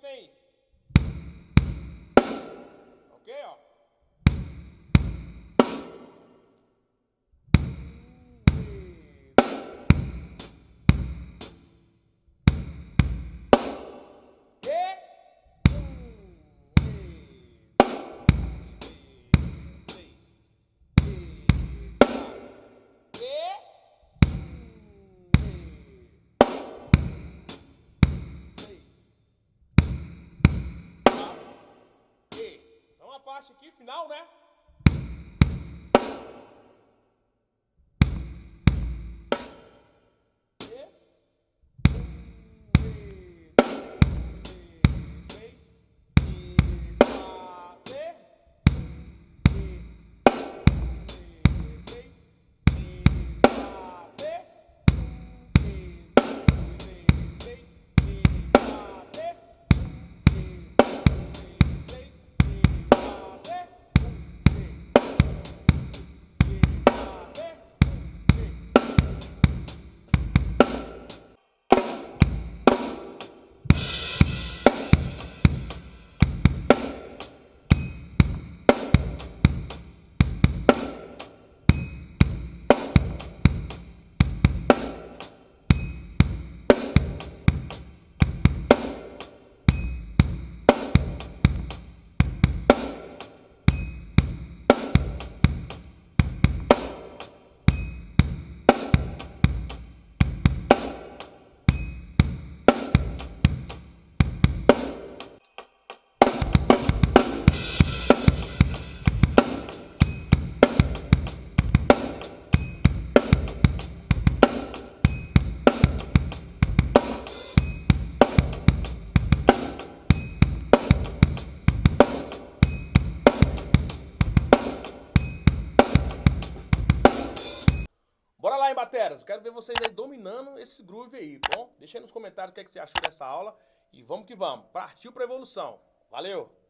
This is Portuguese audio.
tem. Ok, ó. Então a parte aqui final, né? Bora lá, hein, bateras. Quero ver vocês aí dominando esse groove aí, bom? Deixa aí nos comentários o que você achou dessa aula. E vamos que vamos. Partiu pra evolução. Valeu!